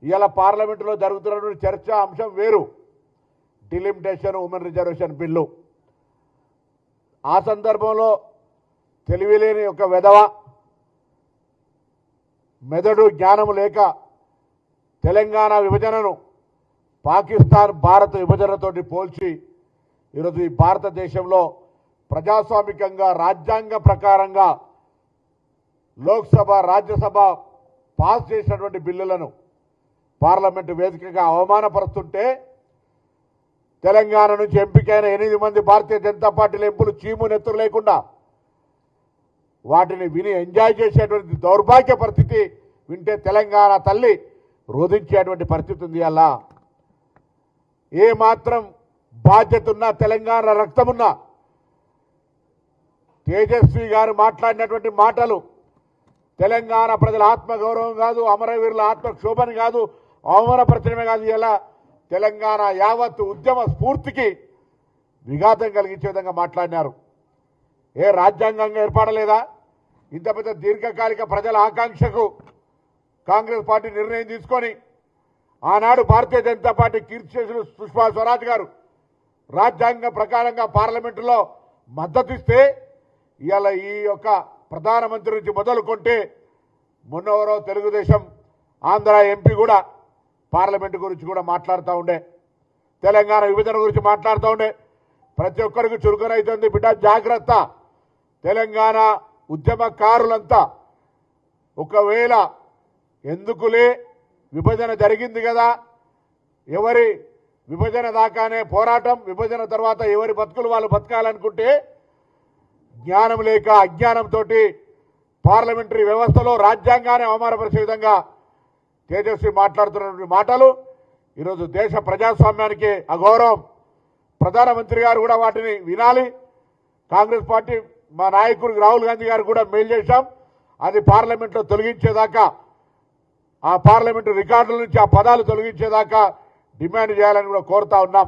ఇవాళ పార్లమెంటులో జరుగుతున్నటువంటి చర్చ అంశం వేరు, డిలిమిటేషన్ ఉమెన్ రిజర్వేషన్ బిల్లు. ఆ సందర్భంలో తెలివిలేని ఒక వెధవ మెదడు జ్ఞానము లేక తెలంగాణ విభజనను పాకిస్తాన్ భారత విభజనతోటి పోల్చి ఈరోజు ఈ భారతదేశంలో ప్రజాస్వామికంగా రాజ్యాంగ ప్రకారంగా లోక్సభ రాజ్యసభ పాస్ చేసినటువంటి బిల్లులను పార్లమెంటు వేదికగా అవమానపరుస్తుంటే తెలంగాణ నుంచి ఎంపికైన 8 మంది భారతీయ జనతా పార్టీల ఎంపులు చీము నెత్తురు లేకుండా వాటిని విని ఎంజాయ్ చేసేటువంటి దౌర్భాగ్య పరిస్థితి వింటే తెలంగాణ తల్లి రోధించేటువంటి పరిస్థితి ఉంది. అలా ఏ మాత్రం బాధ్యత ఉన్నా తెలంగాణ రక్తమున్నా తేజస్వి గారు మాట్లాడినటువంటి మాటలు తెలంగాణ ప్రజల ఆత్మగౌరవం కాదు, అమరవీరుల ఆత్మక్షోభని కాదు, అవమానపరచడమే కాదు, ఇలా తెలంగాణ యావత్ ఉద్యమ స్ఫూర్తికి విఘాతం కలిగించే విధంగా మాట్లాడినారు. ఏ రాజ్యాంగంగా ఏర్పడలేదా? ఇంత పెద్ద దీర్ఘకాలిక ప్రజల ఆకాంక్షకు కాంగ్రెస్ పార్టీ నిర్ణయం తీసుకొని ఆనాడు భారతీయ జనతా పార్టీ కీర్తిశేషులు సుష్మా స్వరాజ్ గారు రాజ్యాంగ ప్రకారంగా పార్లమెంటులో మద్దతిస్తే ఇవాళ ఈ యొక్క ప్రధానమంత్రి నుంచి మొదలుకొంటే మొన్నవరో తెలుగుదేశం ఆంధ్ర ఎంపీ కూడా పార్లమెంటు గురించి కూడా మాట్లాడుతూ ఉండే, తెలంగాణ విభజన గురించి మాట్లాడుతూ ఉండే. ప్రతి ఒక్కరికి చురుకునైతుంది బిడ్డ, జాగ్రత్త. తెలంగాణ ఉద్యమకారులంతా ఒకవేళ ఎందుకులే విభజన జరిగింది కదా, ఎవరి విభజన దాకానే పోరాటం, విభజన తర్వాత ఎవరి బతుకులు వాళ్ళు బతకాలనుకుంటే జ్ఞానం లేక అజ్ఞానంతో పార్లమెంటరీ వ్యవస్థలో రాజ్యాంగాన్ని అవమానపరిచే విధంగా తేజస్వి మాట్లాడుతున్నటువంటి మాటలు ఈరోజు దేశ ప్రజాస్వామ్యానికి అగౌరవం. ప్రధానమంత్రి గారు కూడా వాటిని వినాలి. కాంగ్రెస్ పార్టీ మా నాయకుడు రాహుల్ గాంధీ గారు కూడా మెయిల్ చేశాం, అది పార్లమెంట్లో తొలగించేదాకా, ఆ పార్లమెంటు రికార్డుల నుంచి ఆ పదాలు తొలగించేదాకా డిమాండ్ చేయాలని కూడా కోరుతా ఉన్నాం.